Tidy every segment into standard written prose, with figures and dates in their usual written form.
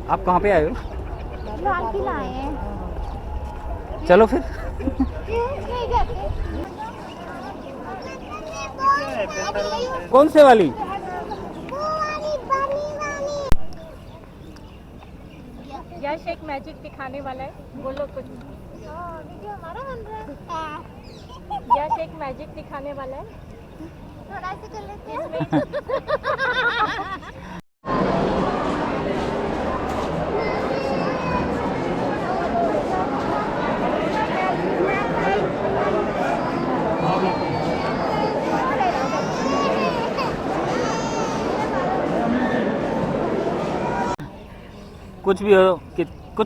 आप कहाँ पे आए हो? लाल किला आए हैं। चलो फिर। नहीं जाते। कौन से वाली? यश एक मैजिक दिखाने वाला है, बोलो कुछ। वीडियो हमारा बन रहा है। यश एक मैजिक दिखाने वाला है, थोड़ा सा कर लेते हैं। कुछ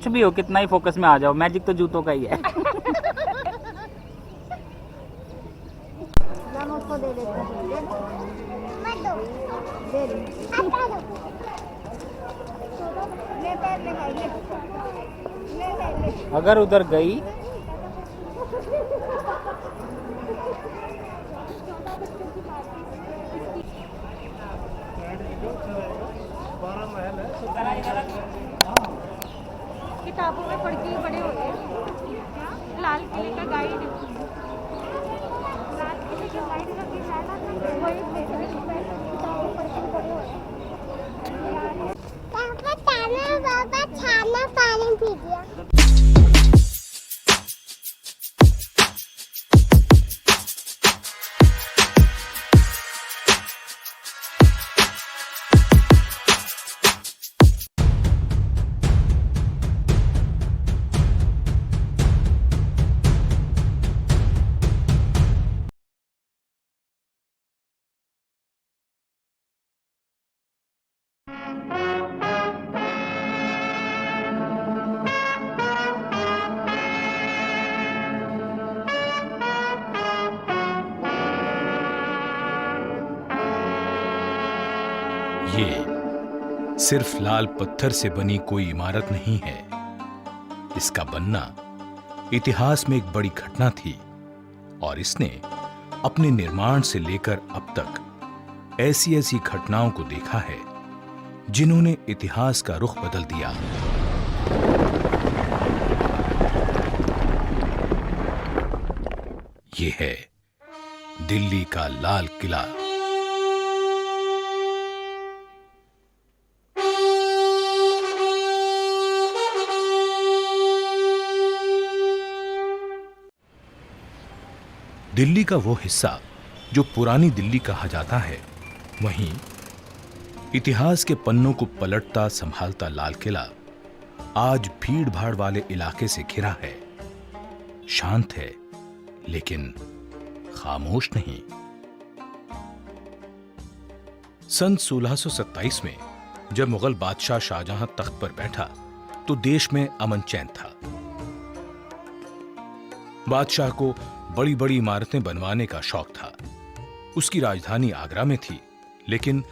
भी हो, कितना ही फोकस में आ जाओ, मैजिक तो जूतों का ही है। हम उसको दे देते हैं। मत दो। दे दो। हटा दो। ले पैर में ले। ले। अगर उधर गई किताबों में पढ़ के ही बड़े होते हैं। लाल किले का गाइड, लाल किले का गाइड वही किताबों पढ़ के बड़े होते हैं। बाबा छाना पानी पी गया। ये सिर्फ लाल पत्थर से बनी कोई इमारत नहीं है। इसका बनना इतिहास में एक बड़ी घटना थी और इसने अपने निर्माण से लेकर अब तक ऐसी ऐसी घटनाओं को देखा है जिन्होंने इतिहास का रुख बदल दिया। ये है दिल्ली का लाल किला। दिल्ली का वो हिस्सा जो पुरानी दिल्ली कहा जाता है, वहीं इतिहास के पन्नों को पलटता संभालता लाल किला आज भीड़ भाड़ वाले इलाके से घिरा है। शांत है लेकिन खामोश नहीं। सन 1627 में जब मुगल बादशाह शाहजहां तख्त पर बैठा तो देश में अमन चैन था। बादशाह को बड़ी बड़ी इमारतें बनवाने का शौक था। उसकी राजधानी आगरा में थी, लेकिन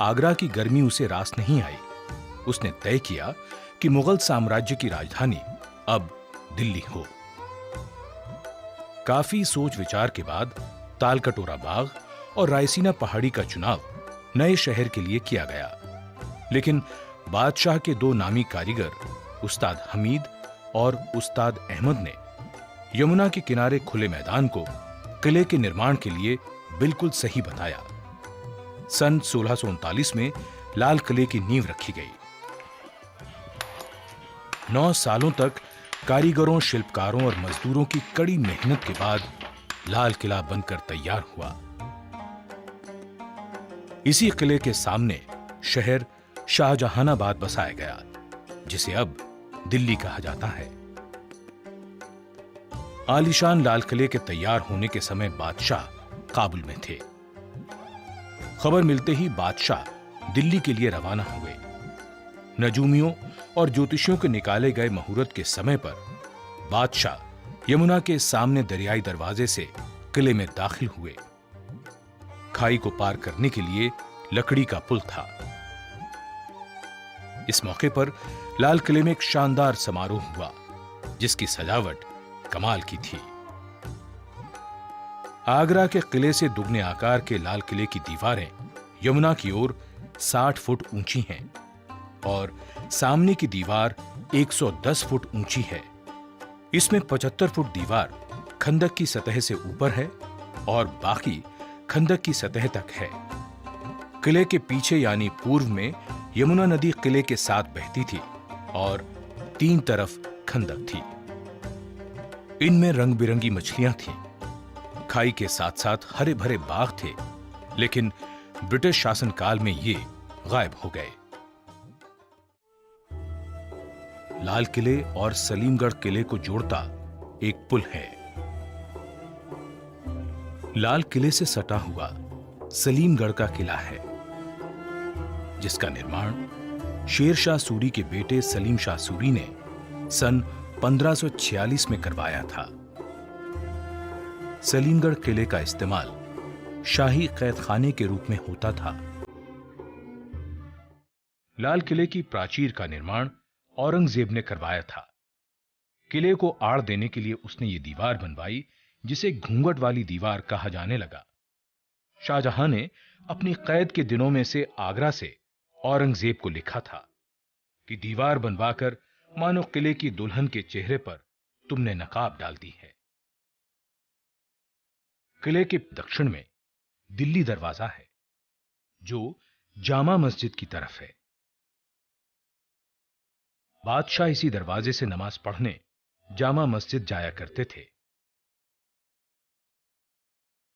आगरा की गर्मी उसे रास नहीं आई। उसने तय किया कि मुगल साम्राज्य की राजधानी अब दिल्ली हो। काफी सोच विचार के बाद तालकटोरा बाग और रायसीना पहाड़ी का चुनाव नए शहर के लिए किया गया, लेकिन बादशाह के दो नामी कारीगर उस्ताद हमीद और उस्ताद अहमद ने यमुना के किनारे खुले मैदान को किले के निर्माण के लिए बिल्कुल सही बताया। सन 1639 में लाल किले की नींव रखी गई। 9 सालों तक कारीगरों, शिल्पकारों और मजदूरों की कड़ी मेहनत के बाद लाल किला बनकर तैयार हुआ। इसी किले के सामने शहर शाहजहानाबाद बसाया गया, जिसे अब दिल्ली कहा जाता है। आलीशान लाल किले के तैयार होने के समय बादशाह काबुल में थे। खबर मिलते ही बादशाह दिल्ली के लिए रवाना हुए। नजूमियों और ज्योतिषियों के निकाले गए मुहूर्त के समय पर बादशाह यमुना के सामने दरियाई दरवाजे से किले में दाखिल हुए। खाई को पार करने के लिए लकड़ी का पुल था। इस मौके पर लाल किले में एक शानदार समारोह हुआ, जिसकी सजावट कमाल की थी। आगरा के किले से दुगने आकार के लाल किले की दीवारें यमुना की ओर 60 फुट ऊंची हैं और सामने की दीवार 110 फुट ऊंची है। इसमें 75 फुट दीवार खंदक की सतह से ऊपर है और बाकी खंदक की सतह तक है। किले के पीछे यानी पूर्व में यमुना नदी किले के साथ बहती थी और 3 तरफ खंदक थी। इनमें रंग बिरंगी मछलियां थीं। खाई के साथ साथ हरे भरे बाग थे, लेकिन ब्रिटिश शासनकाल में ये गायब हो गए। लाल किले और सलीमगढ़ किले को जोड़ता एक पुल है। लाल किले से सटा हुआ सलीमगढ़ का किला है, जिसका निर्माण शेर शाह सूरी के बेटे सलीम शाह सूरी ने सन 1546 में करवाया था। सलीमगढ़ किले का इस्तेमाल शाही कैदखाने के रूप में होता था। लाल किले की प्राचीर का निर्माण औरंगजेब ने करवाया था। किले को आड़ देने के लिए उसने ये दीवार बनवाई, जिसे घूंघट वाली दीवार कहा जाने लगा। शाहजहां ने अपनी कैद के दिनों में से आगरा से औरंगजेब को लिखा था कि दीवार बनवाकर मानो किले की दुल्हन के चेहरे पर तुमने नकाब डाल दी है। किले के दक्षिण में दिल्ली दरवाजा है, जो जामा मस्जिद की तरफ है। बादशाह इसी दरवाजे से नमाज पढ़ने जामा मस्जिद जाया करते थे।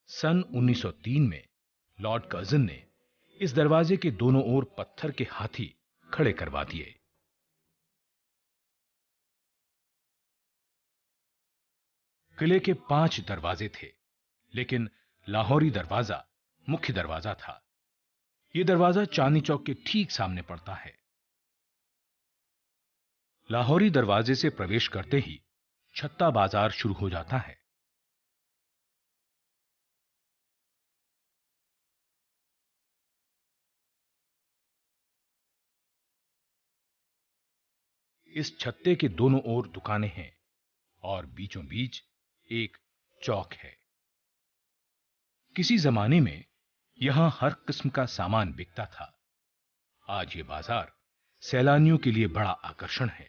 सन 1903 में लॉर्ड कर्जन ने इस दरवाजे के दोनों ओर पत्थर के हाथी खड़े करवा दिए। किले के 5 दरवाजे थे, लेकिन लाहौरी दरवाजा मुख्य दरवाजा था। यह दरवाजा चांदनी चौक के ठीक सामने पड़ता है। लाहौरी दरवाजे से प्रवेश करते ही छत्ता बाजार शुरू हो जाता है। इस छत्ते के दोनों ओर दुकानें हैं और बीचों बीच एक चौक है। किसी जमाने में यहां हर किस्म का सामान बिकता था। आज ये बाजार सैलानियों के लिए बड़ा आकर्षण है।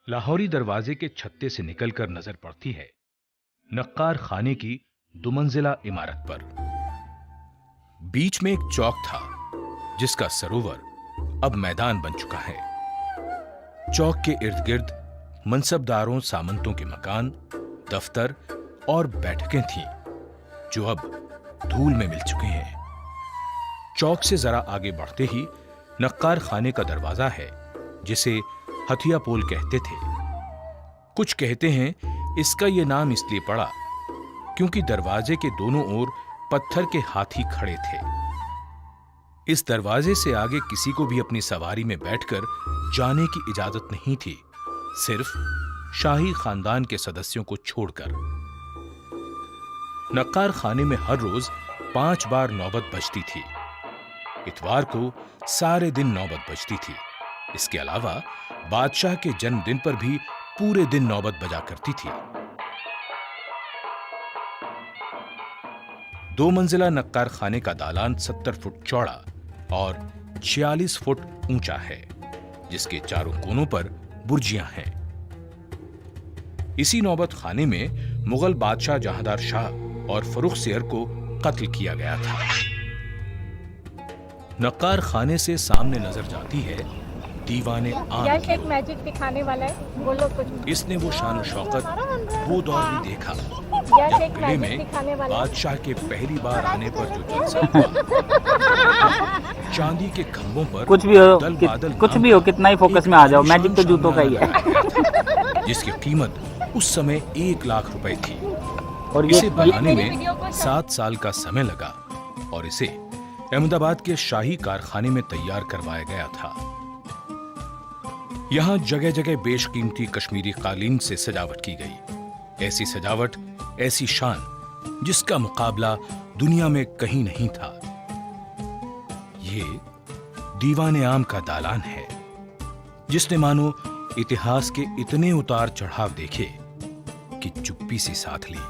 लाहौरी दरवाजे के छत्ते से निकलकर नजर पड़ती है नक्कार खाने की 2 मंजिला इमारत पर। बीच में एक चौक था, जिसका सरोवर अब मैदान बन चुका है। चौक के इर्द गिर्द मनसबदारों सामंतों के मकान, दफ्तर और बैठकें थीं, जो अब धूल में मिल चुके हैं। चौक से जरा आगे बढ़ते ही नक्कार खाने का दरवाजा है, जिसे हथिया पोल कहते थे। कुछ कहते हैं इसका यह नाम इसलिए पड़ा क्योंकि दरवाजे के दोनों ओर पत्थर के हाथी खड़े थे। इस दरवाजे से आगे किसी को भी अपनी सवारी में बैठकर जाने की इजाजत नहीं थी, सिर्फ शाही खानदान के सदस्यों को छोड़कर। नक्कार खाने में हर रोज 5 बार नौबत बजती थी। इतवार को सारे दिन नौबत बजती थी। इसके अलावा बादशाह के जन्मदिन पर भी पूरे दिन नौबत बजा करती थी। 2 मंजिला नक्कार खाने का दालान 70 फुट चौड़ा और 46 फुट ऊंचा है, जिसके चारों कोनों पर बुर्जियां हैं। इसी नौबत खाने में मुगल बादशाह जहांदार शाह और फर्रुख सियर को कत्ल किया गया था। नक्कार खाने से सामने नजर जाती है दीवाने आम। यश एक मैजिक दिखाने वाला है, बोलो कुछ। इसने वो शान शौकत वो दौर भी देखा यश एक किले मैजिक दिखाने में वाला है। बादशाह के पहली बार आने पर जो जलसा हुआ, चांदी के खंभों पर कुछ भी हो दल बादल कुछ भी हो, कितना ही फोकस में आ जाओ, मैजिक तो जूतों का ही है। जिसकी कीमत उस समय 1 लाख रुपए थी। और इसे ये बनाने में 7 साल का समय लगा और इसे अहमदाबाद के शाही कारखाने में तैयार करवाया गया था। यहां जगह जगह बेशकीमती कश्मीरी कालीन से सजावट की गई। ऐसी सजावट, ऐसी शान जिसका मुकाबला दुनिया में कहीं नहीं था। ये दीवाने आम का दालान है, जिसने मानो इतिहास के इतने उतार चढ़ाव देखे कि चुप्पी सी साथ ली।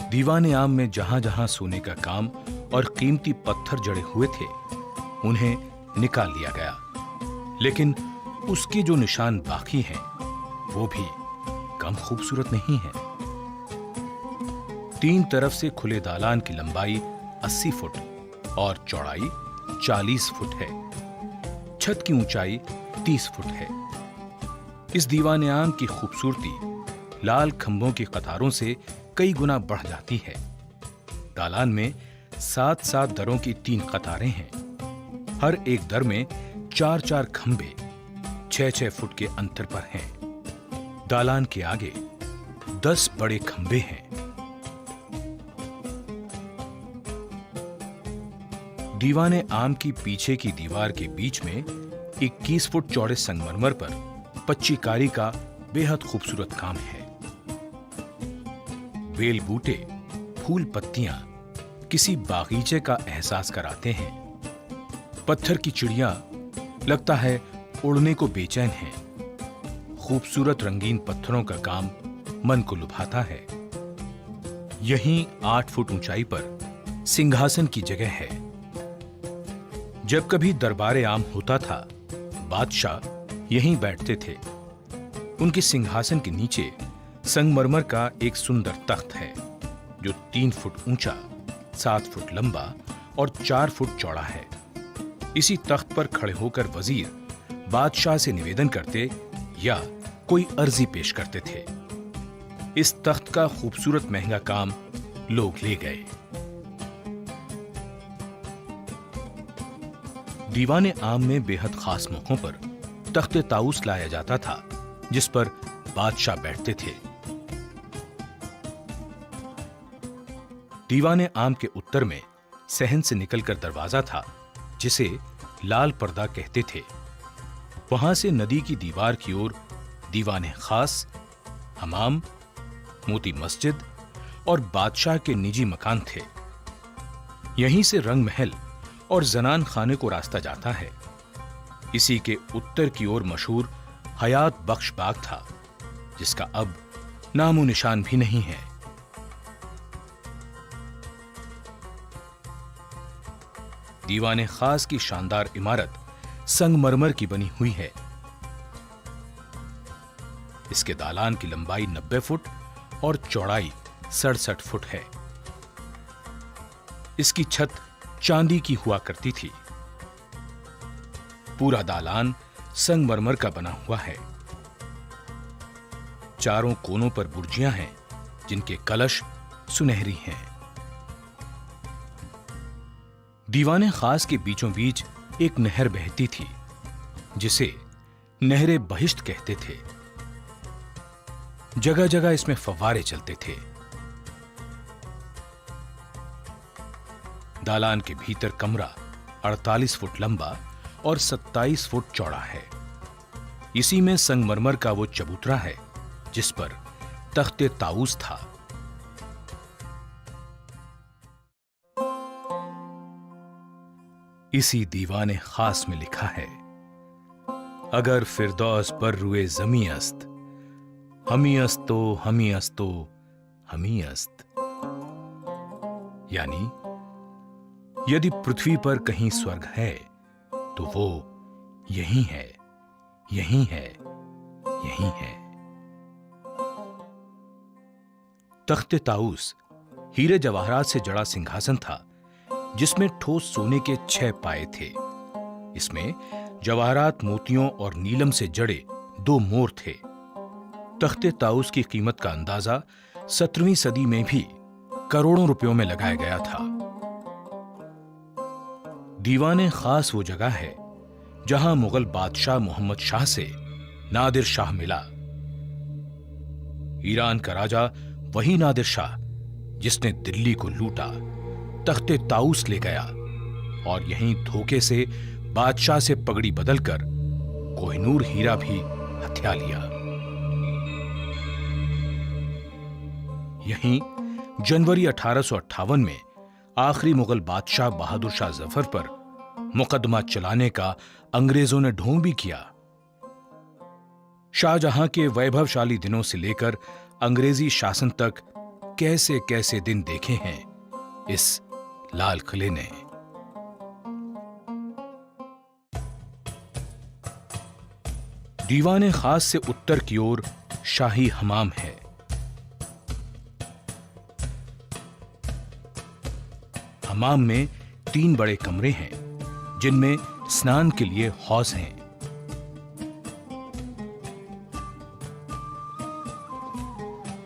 दीवाने आम में जहां जहां सोने का काम और कीमती पत्थर जड़े हुए थे, उन्हें निकाल लिया गया, लेकिन उसके जो निशान बाकी हैं, वो भी कम खूबसूरत नहीं है। 3 तरफ से खुले दालान की लंबाई 80 फुट और चौड़ाई 40 फुट है। छत की ऊंचाई 30 फुट है। इस दीवाने आम की खूबसूरती लाल खंभों की कतारों से कई गुना बढ़ जाती है। दालान में 7-7 दरों की 3 कतारें हैं। हर एक दर में 4-4 खंभे 6-6 फुट के अंतर पर हैं। दालान के आगे 10 बड़े खंभे हैं। दीवाने आम की पीछे की दीवार के बीच में 21 फुट चौड़े संगमरमर पर पच्चीकारी का बेहद खूबसूरत काम है। बेल बूटे, फूल पत्तियां किसी बागीचे का एहसास कराते हैं। पत्थर की चिड़िया लगता है उड़ने को बेचैन है। खूबसूरत रंगीन पत्थरों का काम मन को लुभाता है। यहीं 8 फुट ऊंचाई पर सिंहासन की जगह है। जब कभी दरबारे आम होता था, बादशाह यहीं बैठते थे। उनके सिंहासन के नीचे संगमरमर का एक सुंदर तख्त है, जो 3 फुट ऊंचा, 7 फुट लंबा और 4 फुट चौड़ा है। इसी तख्त पर खड़े होकर वजीर बादशाह से निवेदन करते या कोई अर्जी पेश करते थे। इस तख्त का खूबसूरत महंगा काम लोग ले गए। दीवाने आम में बेहद खास मौकों पर तख्ते ताऊस लाया जाता था, जिस पर बादशाह बैठते थे। दीवाने आम के उत्तर में सहन से निकलकर दरवाजा था, जिसे लाल पर्दा कहते थे। वहां से नदी की दीवार की ओर दीवाने खास, हमाम, मोती मस्जिद और बादशाह के निजी मकान थे। यहीं से रंग महल और जनान खाने को रास्ता जाता है। इसी के उत्तर की ओर मशहूर हयात बख्श बाग था, जिसका अब नामो निशान भी नहीं है। दीवाने खास की शानदार इमारत संगमरमर की बनी हुई है। इसके दालान की लंबाई 90 फुट और चौड़ाई 67 फुट है। इसकी छत चांदी की हुआ करती थी। पूरा दालान संगमरमर का बना हुआ है। चारों कोनों पर बुर्जियां हैं, जिनके कलश सुनहरी हैं। दीवाने खास के बीचों बीच एक नहर बहती थी, जिसे नहरे बहिश्त कहते थे। जगह जगह इसमें फव्वारे चलते थे। दालान के भीतर कमरा 48 फुट लंबा और 27 फुट चौड़ा है। इसी में संगमरमर का वो चबूतरा है, जिस पर तख्ते ताऊस था। इसी दीवाने खास में लिखा है, अगर फिरदौस पर रुए जमी अस्त, हमी अस्तो हमी अस्तो हमी अस्त। यानी यदि पृथ्वी पर कहीं स्वर्ग है, तो वो यही है, यही है, यही है। तख्ते ताऊस हीरे जवाहरात से जड़ा सिंहासन था, जिसमें ठोस सोने के 6 पाए थे। इसमें जवाहरात, मोतियों और नीलम से जड़े 2 मोर थे। तख्ते ताऊस की कीमत का अंदाजा 17वीं सदी में भी करोड़ों रुपयों में लगाया गया था। दीवाने खास वो जगह है जहां मुगल बादशाह मोहम्मद शाह से नादिर शाह मिला। ईरान का राजा वही नादिर शाह जिसने दिल्ली को लूटा, तख्ते ताऊस ले गया और यहीं धोखे से बादशाह से पगड़ी बदलकर कोहिनूर हीरा भी हथिया लिया। यहीं जनवरी 1858 में आखिरी मुगल बादशाह बहादुर शाह जफर पर मुकदमा चलाने का अंग्रेजों ने ढोंग भी किया। शाहजहां के वैभवशाली दिनों से लेकर अंग्रेजी शासन तक कैसे कैसे दिन देखे हैं इस लाल किले ने। दीवाने खास से उत्तर की ओर शाही हमाम है। हमाम में 3 बड़े कमरे हैं जिनमें स्नान के लिए हौज हैं।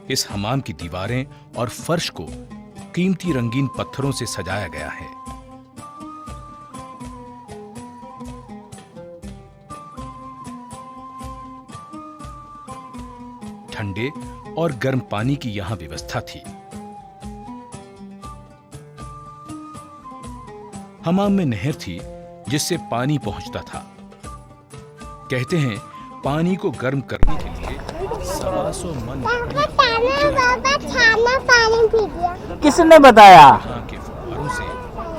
इस हमाम की दीवारें और फर्श को कीमती रंगीन पत्थरों से सजाया गया है। ठंडे और गर्म पानी की यहां व्यवस्था थी। हमाम में नहर थी जिससे पानी पहुंचता था। कहते हैं पानी को गर्म करने के लिए 125 मन किसने बताया? यहाँ के फव्वारों से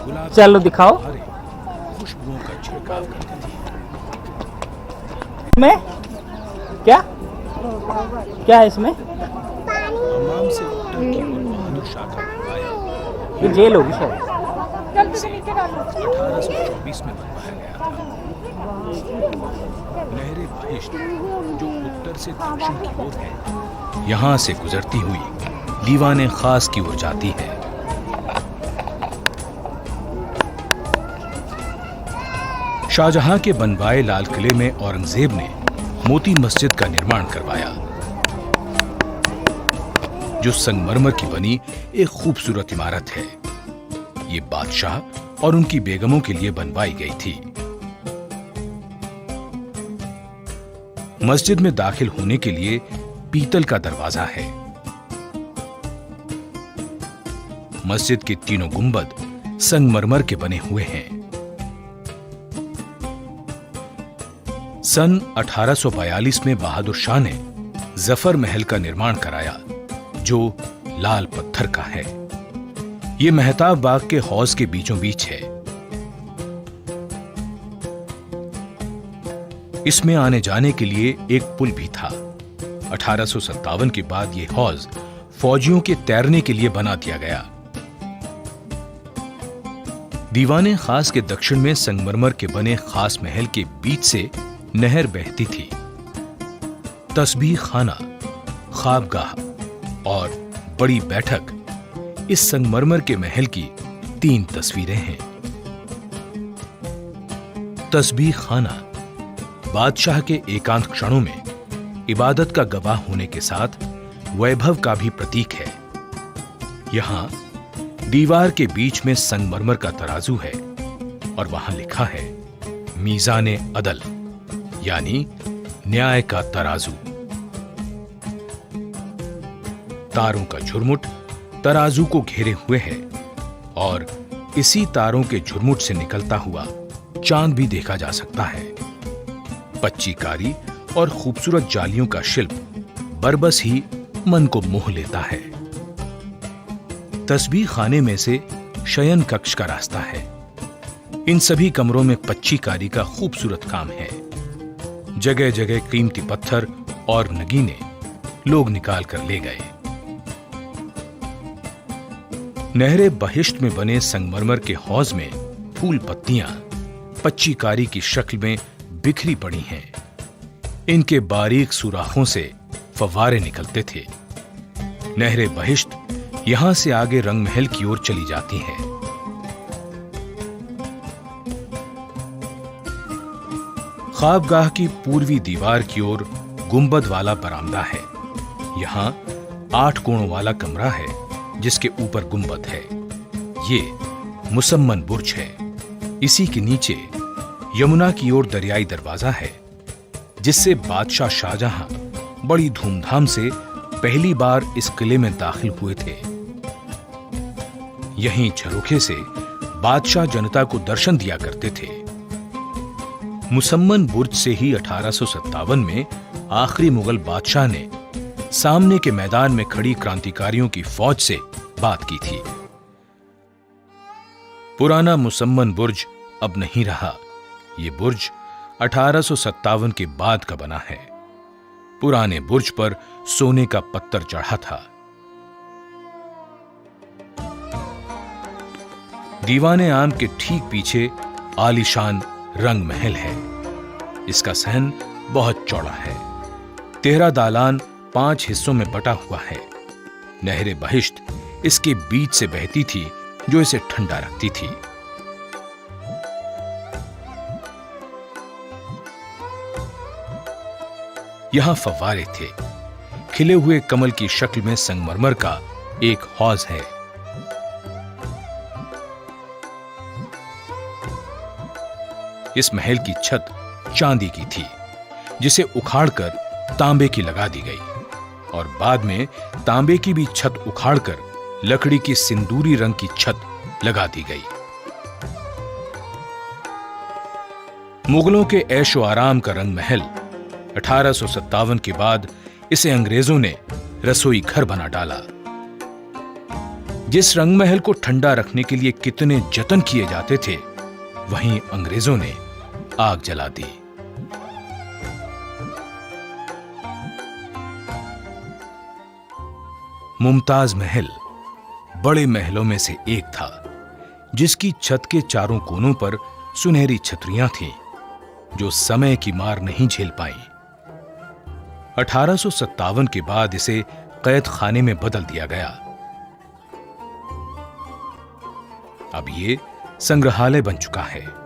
गुलाब चलो दिखाओ। खुशबुओं का छिड़काव करती थी। में क्या क्या है इसमें? हमाम से उत्तर की ओर बहादुर शाह का आया। ये जेल होगी शायद। 1824 में बनवाया गया था। नहरे बहिश्त जो उत्तर से दक्षिण की ओर है, यहां से गुजरती हुई दीवाने खास की ओर जाती है। शाहजहां के बनवाए लाल किले में औरंगजेब ने मोती मस्जिद का निर्माण करवाया, जो संगमरमर की बनी एक खूबसूरत इमारत है। ये बादशाह और उनकी बेगमों के लिए बनवाई गई थी। मस्जिद में दाखिल होने के लिए पीतल का दरवाजा है। मस्जिद के तीनों गुंबद संगमरमर के बने हुए हैं। सन 1842 में बहादुर शाह ने जफर महल का निर्माण कराया, जो लाल पत्थर का है। यह मेहताब बाग के हौज के बीचों बीच है। इसमें आने जाने के लिए एक पुल भी था। 1857 के बाद यह हौज फौजियों के तैरने के लिए बना दिया गया। दीवाने खास के दक्षिण में संगमरमर के बने खास महल के बीच से नहर बहती थी। तस्बीह खाना, ख्वाबगाह और बड़ी बैठक इस संगमरमर के महल की 3 तस्वीरें हैं। तस्बीह खाना बादशाह के एकांत क्षणों में इबादत का गवाह होने के साथ वैभव का भी प्रतीक है। यहां दीवार के बीच में संगमरमर का तराजू है और वहां लिखा है मीज़ाने अदल, यानी न्याय का तराजू। तारों का झुरमुट तराजू को घेरे हुए है और इसी तारों के झुरमुट से निकलता हुआ चांद भी देखा जा सकता है। पच्चीकारी और खूबसूरत जालियों का शिल्प बरबस ही मन को मोह लेता है। तस्बीह खाने में से शयन कक्ष का रास्ता है। इन सभी कमरों में पच्चीकारी का खूबसूरत काम है। जगह जगह कीमती पत्थर और नगीने लोग निकाल कर ले गए। नहरे बहिश्त में बने संगमरमर के हौज में फूल पत्तियां पच्चीकारी की शक्ल में बिखरी पड़ी हैं। इनके बारीक सुराखों से फव्वारे निकलते थे। नहरे बहिश्त यहां से आगे रंग महल की ओर चली जाती है। ख्वाबगाह की पूर्वी दीवार की ओर गुंबद वाला बरामदा है। यहां 8 कोणों वाला कमरा है जिसके ऊपर गुंबद है। ये मुसम्मन बुर्ज है। इसी के नीचे यमुना की ओर दरियाई दरवाजा है, जिससे बादशाह शाहजहां बड़ी धूमधाम से पहली बार इस किले में दाखिल हुए थे। यहीं झरोखे से बादशाह जनता को दर्शन दिया करते थे। मुसम्मन बुर्ज से ही 1857 में आखिरी मुगल बादशाह ने सामने के मैदान में खड़ी क्रांतिकारियों की फौज से बात की थी। पुराना मुसम्मन बुर्ज अब नहीं रहा। ये बुर्ज 1857 के बाद का बना है। पुराने बुर्ज पर सोने का पत्थर चढ़ा था। दीवाने आम के ठीक पीछे आलीशान रंग महल है। इसका सहन बहुत चौड़ा है। 13 दालान 5 हिस्सों में बटा हुआ है। नहरे बहिश्त इसके बीच से बहती थी, जो इसे ठंडा रखती थी। यहां फव्वारे थे। खिले हुए कमल की शक्ल में संगमरमर का एक हौज है। इस महल की छत चांदी की थी, जिसे उखाड़कर तांबे की लगा दी गई और बाद में तांबे की भी छत उखाड़कर लकड़ी की सिंदूरी रंग की छत लगा दी गई। मुगलों के ऐशो आराम का रंग महल 1857 के बाद इसे अंग्रेजों ने रसोई घर बना डाला। जिस रंग महल को ठंडा रखने के लिए कितने जतन किए जाते थे, वहीं अंग्रेजों ने आग जला दी। मुमताज महल बड़े महलों में से एक था, जिसकी छत के चारों कोनों पर सुनहरी छतरियां थीं, जो समय की मार नहीं झेल पाईं। 1857 के बाद इसे कैद खाने में बदल दिया गया। अब ये संग्रहालय बन चुका है।